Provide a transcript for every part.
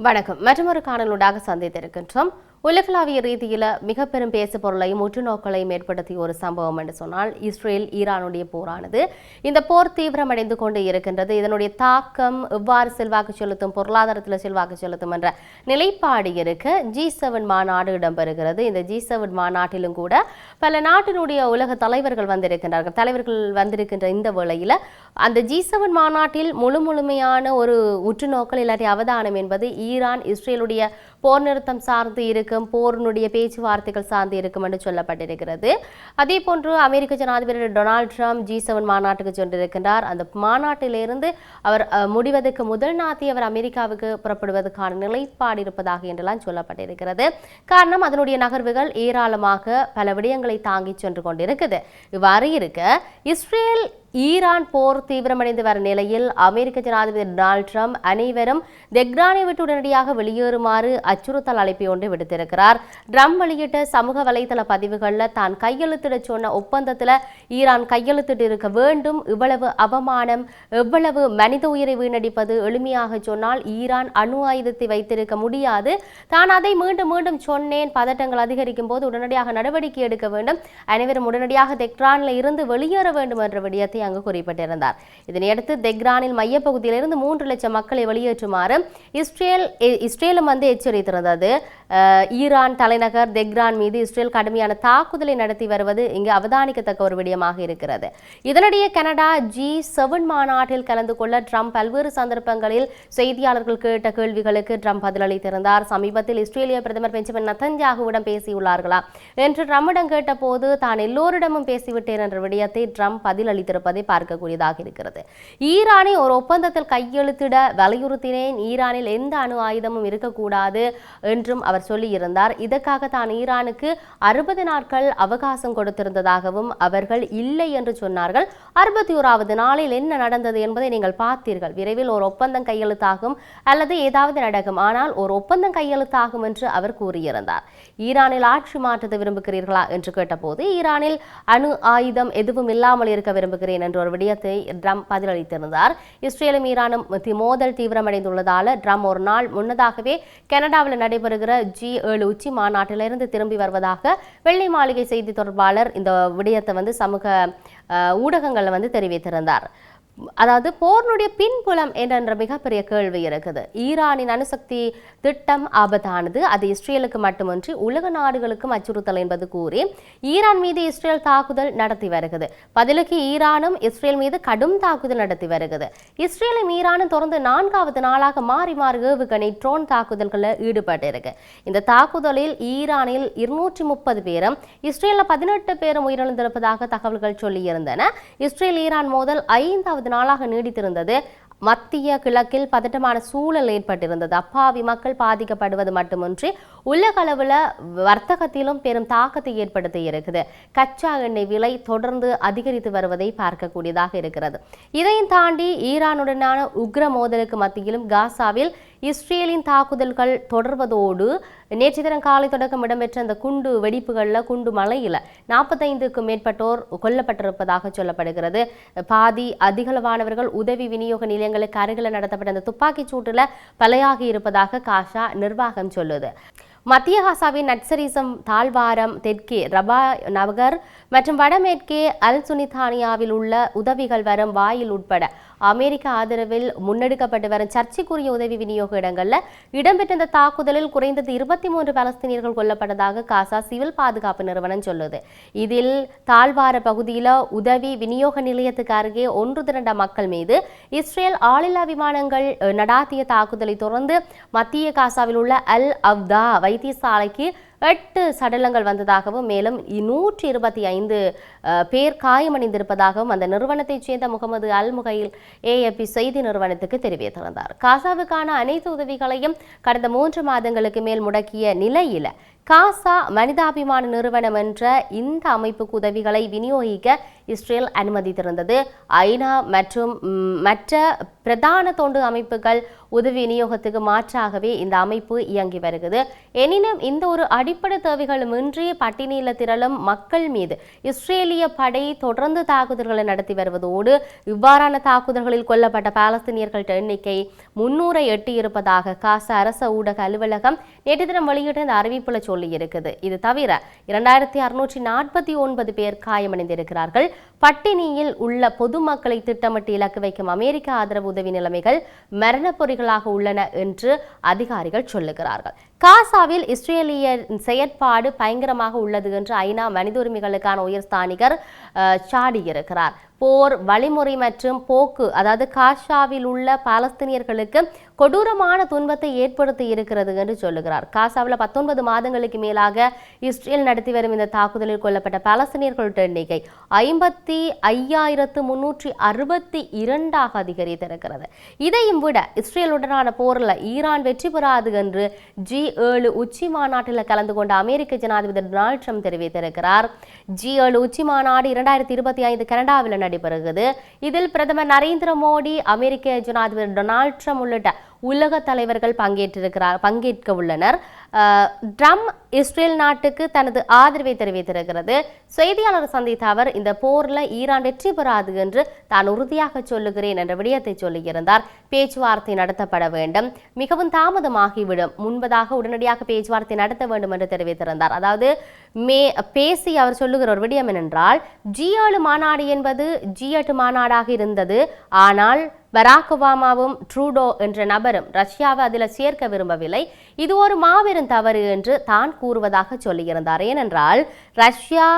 வணக்கம். மற்றொரு காணொளியாக சந்தித்திருக்கின்றோம். உலகளாவிய ரீதியில் மிக பெரும் பேசு பொருளையும் உற்றுநோக்கலையும் ஏற்படுத்திய ஒரு சம்பவம் என்று சொன்னால் இஸ்ரேல் ஈரானுடைய போரானது. இந்த போர் தீவிரமடைந்து கொண்டு இருக்கின்றது. இதனுடைய தாக்கம் எவ்வாறு செல்வாக்கு செலுத்தும், பொருளாதாரத்தில் செல்வாக்கு செலுத்தும் என்ற நிலைப்பாடு இருக்க G7 மாநாடு இடம்பெறுகிறது. இந்த G7 மாநாட்டிலும் கூட பல நாட்டினுடைய உலக தலைவர்கள் வந்திருக்கின்ற இந்த வேளையில் அந்த G7 மாநாட்டில் முழுமையான ஒரு உற்றுநோக்கல் இல்லாட்டி அவதானம் என்பது ஈரான் இஸ்ரேலுடைய போர் நிறுத்தம் சார்ந்து இருக்கும், போரினுடைய பேச்சுவார்த்தைகள் சார்ந்து இருக்கும் என்று சொல்லப்பட்டிருக்கிறது. அதே போன்று அமெரிக்க ஜனாதிபதி டொனால்ட் ட்ரம்ப் G7 மாநாட்டுக்கு சென்றிருக்கின்றார். அந்த மாநாட்டிலிருந்து அவர் முடிவதற்கு முதல் நாத்தி அவர் அமெரிக்காவுக்கு புறப்படுவதற்கான நிலைப்பாடு இருப்பதாக என்றெல்லாம் சொல்லப்பட்டிருக்கிறது. காரணம், அதனுடைய நகர்வுகள் ஏராளமாக பல விடயங்களை தாங்கி சென்று கொண்டிருக்குது. இவ்வாறு இருக்க இஸ்ரேல் ஈரான் போர் தீவிரமடைந்து வரும் நிலையில் அமெரிக்க ஜனாதிபதி டொனால்ட் ட்ரம்ப் அனைவரும் தெஹ்ரானை விட்டு உடனடியாக வெளியேறுமாறு அச்சுறுத்தல் அழைப்பை ஒன்று விடுத்திருக்கிறார். ட்ரம்ப் வெளியிட்ட சமூக வலைதள பதிவுகளில் தான் கையெழுத்திட சொன்ன ஒப்பந்தத்தில் ஈரான் கையெழுத்திட்டு இருக்க வேண்டும், இவ்வளவு அவமானம், எவ்வளவு மனித உயிரை வீணடிப்பது, எளிமையாக சொன்னால் ஈரான் அணு ஆயுதத்தை வைத்திருக்க முடியாது, தான் அதை மீண்டும் மீண்டும் சொன்னேன், பதட்டங்கள் அதிகரிக்கும் போது உடனடியாக நடவடிக்கை எடுக்க வேண்டும், அனைவரும் உடனடியாக தெஹ்ரானில் இருந்து வெளியேற வேண்டும் என்ற விடயத்தை அங்கு குறிப்பிட்டிருந்தார். இதனையடுத்து தெஹ்ரானில் மையப்பகுதியிலிருந்து 3 லட்சம் மக்களை வெளியேற்றுமாறு இஸ்ரேலும் எச்சரித்திருந்தது. ஈரான் தலைநகர் தெஹ்ரான் மீது இஸ்ரேல் கடுமையான தாக்குதலை நடத்தி வருவது இங்கு அவதானிக்கத்தக்க ஒரு விடயமாக இருக்கிறது. இதனிடையே கனடா G7 மாநாட்டில் கலந்து கொள்ள ட்ரம்ப் பல்வேறு சந்தர்ப்பங்களில் செய்தியாளர்கள் கேட்ட கேள்விகளுக்கு ட்ரம்ப் பதிலளித்திருந்தார். சமீபத்தில் இஸ்ரேலிய பிரதமர் பெஞ்சமின் நெதன்யாகுவிடம் பேசியுள்ளார்களா என்று ட்ரம்பிடம் கேட்ட போது தான் எல்லோரிடமும் பேசிவிட்டேன் என்ற விடயத்தை ட்ரம்ப் பதிலளித்திருப்பதை பார்க்கக்கூடியதாக இருக்கிறது. ஈரானை ஒரு ஒப்பந்தத்தில் கையெழுத்திட வலியுறுத்தினேன், ஈரானில் எந்த அணு ஆயுதமும் இருக்கக்கூடாது என்றும் அவர் சொல்லியிருந்தார். இதற்காக தான் ஈரானுக்கு 60 நாட்கள் அவகாசம் கொடுத்திருந்ததாகவும் அவர்கள் இல்லை என்று சொன்னார்கள். 61வது நாளில் என்ன நடந்தது என்பதை நீங்கள் பார்த்தீர்கள். விரைவில் ஒரு ஒப்பந்தம் கையெழுத்தாகும் அல்லது ஏதாவது நடக்கும், ஆனால் ஒரு ஒப்பந்தம் கையெழுத்தாகும் என்று அவர் கூறியிருந்தார். ஈரானில் ஆட்சி மாற்றத்தை விரும்புகிறீர்களா என்று கேட்டபோது ஈரானில் அணு ஆயுதம் எதுவும் இல்லாமல் இருக்க விரும்புகிறேன் என்ற ஒரு விடயத்தை ட்ரம்ப் பதிலளித்திருந்தார். இஸ்ரேலும் ஈரானும் மோதல் தீவிரமடைந்துள்ளதால் ட்ரம்ப் ஒரு நாள் முன்னதாகவே கனடாவில் நடைபெறுகிற G7 உச்சி மாநாட்டிலிருந்து திரும்பி வருவதாக வெள்ளை மாளிகை செய்தி தொடர்பாளர் இந்த விடயத்தை சமூக ஊடகங்களில் தெரிவித்திருந்தார். அதாவது போர்னுடைய பின்புலம் என்ற மிகப்பெரிய கேள்வி இருக்குது. ஈரானின் அணுசக்தி திட்டம் ஆபத்தானது, அது இஸ்ரேலுக்கு மட்டுமின்றி உலக நாடுகளுக்கும் அச்சுறுத்தல் என்பது கூறி ஈரான் மீது இஸ்ரேல் தாக்குதல் நடத்தி வருகிறது. பதிலுக்கு ஈரானும் இஸ்ரேல் மீது கடும் தாக்குதல் நடத்தி வருகிறது. இஸ்ரேலும் ஈரானும் தொடர்ந்து 4வது நாளாக மாறி மாறி ஏவுகணை ட்ரோன் தாக்குதல்களில் ஈடுபட்டிருக்கு. இந்த தாக்குதலில் ஈரானில் 230 பேரும் இஸ்ரேலில் 18 பேரும் உயிரிழந்திருப்பதாக தகவல்கள் சொல்லியிருந்தன. இஸ்ரேல் ஈரான் மோதல் 5வது நாளாக நீடித்திருந்தது. மத்திய கிழக்கில் பதட்டமான சூழல் ஏற்பட்டிருந்தது. அப்பாவி மக்கள் பாதிக்கப்படுவது மட்டுமின்றி உலக அளவில் வர்த்தகத்திலும் பெரும் தாக்கத்தை ஏற்படுத்தி இருக்குது. கச்சா எண்ணெய் விலை தொடர்ந்து அதிகரித்து வருவதை பார்க்கக்கூடியதாக இருக்கிறது. இதையும் தாண்டி ஈரானுடனான உக்ர மோதலுக்கு மத்தியிலும் காசாவில் இஸ்ரேலின் தாக்குதல்கள் தொடர்வதோடு நேற்று தினம் காலை தொடக்கம் இடம்பெற்ற அந்த குண்டு வெடிப்புகளில், குண்டு மழையில் 45க்கும் மேற்பட்டோர் கொல்லப்பட்டிருப்பதாக சொல்லப்படுகிறது. பாதி அதிகளவானவர்கள் உதவி விநியோக நிலையங்களுக்கு அருகில் நடத்தப்பட்ட அந்த துப்பாக்கிச் சூட்டில் பலியாகி இருப்பதாக காசா நிர்வாகம் சொல்லுது. மத்திய காசாவின் நட்சரிசம் தாழ்வாரம், தெற்கே ரபா நகர் மற்றும் வடமேற்கே அல் சுனிதானியாவில் உள்ள உதவிகள் வரும் வாயில் உட்பட அமெரிக்க ஆதரவில் முன்னெடுக்கப்பட்டு வரும் சர்ச்சைக்குரிய உதவி விநியோக இடங்களில் இடம்பெற்ற இந்த தாக்குதலில் குறைந்தது 23 பலஸ்தீனியர்கள் கொல்லப்பட்டதாக காசா சிவில் பாதுகாப்பு நிறுவனம் சொல்லுது. இதில் தாழ்வார பகுதியில் உதவி விநியோக நிலையத்துக்கு அருகே ஒன்று திரண்ட மக்கள் மீது இஸ்ரேல் ஆளில்லா விமானங்கள் நடாத்திய தாக்குதலை தொடர்ந்து மத்திய காசாவில் உள்ள அல் அவ்தா வைத்தியசாலைக்கு 8 சடலங்கள் வந்ததாகவும் மேலும் 125 பேர் காயமடைந்திருப்பதாகவும் அந்த நிறுவனத்தைச் சேர்ந்த முகமது அல் முகைல் AFP செய்தி நிறுவனத்துக்கு தெரிவித்திருந்தார். காசாவுக்கான அனைத்து உதவிகளையும் கடந்த 3 மாதங்களுக்கு மேல் முடக்கிய நிலையில் காசா மனிதாபிமான நிறுவனம் என்ற இந்த அமைப்புக்கு உதவிகளை விநியோகிக்க இஸ்ரேல் அனுமதித்திருந்தது. ஐநா மற்றும் மற்ற பிரதான தொண்டு அமைப்புகள் உதவி விநியோகத்துக்கு மாற்றாகவே இந்த அமைப்பு இயங்கி வருகிறது. எனினும் இந்த ஒரு அடிப்படை தேவைகளுமின்றி பட்டினியில் திரளும் மக்கள் மீது இஸ்ரேலிய படை தொடர்ந்து தாக்குதல்களை நடத்தி வருவதோடு இவ்வாறான தாக்குதல்களில் கொல்லப்பட்ட பாலஸ்தீனியர்கள் எண்ணிக்கை 300 எட்டியிருப்பதாக காசா அரச ஊடக அலுவலகம் நேற்று தினம் வெளியிட்ட இந்த அறிவிப்புல சொல்லியிருக்குது. இது தவிர 2649 பேர் காயமடைந்திருக்கிறார்கள். பட்டினியில் உள்ள பொதுமக்களை திட்டமிட்டு இலக்கு வைக்கும் அமெரிக்க ஆதரவு உதவி நிலைமைகள் மரண பொறிகளாக உள்ளன என்று அதிகாரிகள் சொல்லுகிறார்கள். காசாவில் இஸ்ரேலிய செயற்பாடு பயங்கரமாக உள்ளது என்று ஐநா மனித உரிமைகளுக்கான உயர்ஸ்தானிகர் சாடியிருக்கிறார். போர் வழிமுறை மற்றும் போக்கு அதாவது காசாவில் உள்ள பாலஸ்தீனியர்களுக்கு கொடூரமான துன்பத்தை ஏற்படுத்தி இருக்கிறது என்று சொல்லுகிறார். காசாவில் 19 மாதங்களுக்கு மேலாக இஸ்ரேல் நடத்தி வரும் இந்த தாக்குதலில் கொல்லப்பட்ட பாலஸ்தீனியர்களுடைய எண்ணிக்கை 55,362 அதிகரித்திருக்கிறது. இதையும் விட இஸ்ரேலுடனான போரில் ஈரான் வெற்றி பெறாது என்று G7 உச்சி மாநாட்டில் கலந்து கொண்ட அமெரிக்க ஜனாதிபதி டொனால்ட் ட்ரம்ப் தெரிவித்திருக்கிறார். G7 உச்சி மாநாடு 2025 கனடாவில் நடைபெறுகிறது. இதில் பிரதமர் நரேந்திர மோடி, அமெரிக்க ஜனாதிபதி டொனால்ட் ட்ரம்ப் உள்ளிட்ட உலக தலைவர்கள் பங்கேற்க உள்ளனர். ட்ரம்ப் இஸ்ரேல் நாட்டுக்கு தனது ஆதரவை தெரிவித்திருக்கிறது. செய்தியாளர் சந்தித்த அவர் இந்த போரில் ஈரான் வெற்றி பெறாது என்று தான் உறுதியாக சொல்லுகிறேன் என்ற விடயத்தை சொல்லியிருந்தார். பேச்சுவார்த்தை நடத்தப்பட வேண்டும், மிகவும் தாமதமாகிவிடும், முன்பதாக உடனடியாக பேச்சுவார்த்தை நடத்த வேண்டும் என்று தெரிவித்திருந்தார். அதாவது பேசி அவர் சொல்லுகிற ஒரு விடயம் என்னென்றால், G7 மாநாடு என்பது G8 மாநாடாக இருந்தது. ஆனால் பராக் ஒபாமாவும் ட்ரூடோ என்ற நபரும் ரஷ்யாவை அதில் சேர்க்க விரும்பவில்லை. இது ஒரு மாபெரும் தவறு என்று தான் கூறுவதாக சொல்லியிருந்தார். ஏனென்றால் ரஷ்யா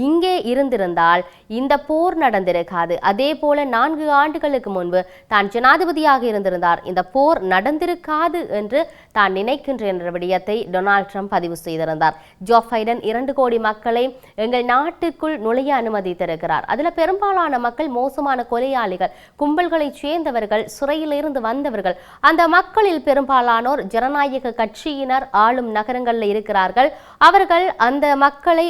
இங்கே இருந்திருந்தால் இந்த போர் நடந்திருக்காது. அதே போல 4 ஆண்டுகளுக்கு முன்பு தான் ஜனாதிபதியாக இருந்திருந்தார், இந்த போர் நடந்திருக்காது என்று தான் நினைக்கின்றேன் என்ற விடயத்தை டொனால்ட் ட்ரம்ப் பதிவு செய்திருந்தார். ஜோ பைடன் 2 கோடி மக்களை எங்கள் நாட்டுக்குள் நுழைய அனுமதித்திருக்கிறார். அதில் பெரும்பாலான மக்கள் மோசமான கொலையாளிகள், கும்பல்களை சேர்ந்த சிறையிலிருந்து வந்தவர்கள். அந்த மக்களில் பெரும்பாலானோர் ஜனநாயக கட்சியினர் ஆளும் நகரங்களில் இருக்கிறார்கள். அவர்கள் அந்த மக்களை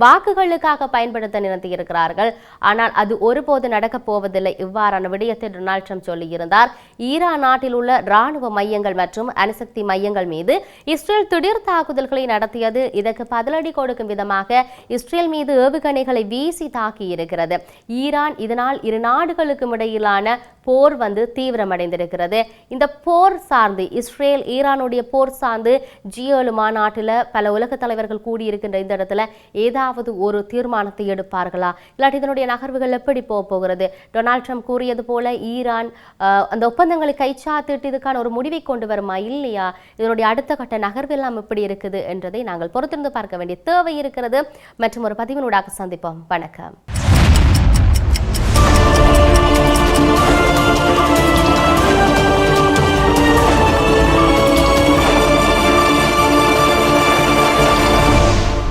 வாக்குகளுக்காக பயன்படுத்த நினைத்திருக்கிறார்கள். ஆனால் அது ஒருபோது நடக்கப் போவதில்லை. இவ்வாறான விடயத்தை டொனால்ட் ட்ரம்ப் சொல்லியிருந்தார். ஈரான் நாட்டில் உள்ள இராணுவ மையங்கள் மற்றும் அணுசக்தி மையங்கள் மீது இஸ்ரேல் திடீர் தாக்குதல்களை நடத்தியது. இதற்கு பதிலடி கொடுக்கும் விதமாக இஸ்ரேல் மீது ஏவுகணைகளை வீசி தாக்கி இருக்கிறது. ஈரான் இதனால் இரு நாடுகளுக்கும் இடையிலான போர் தீவிரமடைந்திருக்கிறது. இந்த போர் சார்ந்து இஸ்ரேல் ஈரானுடைய போர் சார்ந்து G7 மாநாட்டில் பல உலக தலைவர்கள் கூடியிருக்கின்ற இந்த இடத்துல ஏதாவது ஒரு தீர்மானத்தை எடுப்பார்களா, இல்லாட்டி இதனுடைய நகர்வுகள் எப்படி போகிறது? டொனால்ட் ட்ரம்ப் கூறியது போல ஈரான் அந்த ஒப்பந்தங்களை கைச்சாத்திட்டு இதுக்கான ஒரு முடிவை கொண்டு வருமா இல்லையா, இதனுடைய அடுத்த கட்ட நகர்வு எல்லாம் எப்படி இருக்குது என்றதை நாங்கள் பொறுத்திருந்து பார்க்க வேண்டிய தேவை இருக்கிறது. மற்றும் ஒரு பதிவினூடாக சந்திப்போம். வணக்கம்.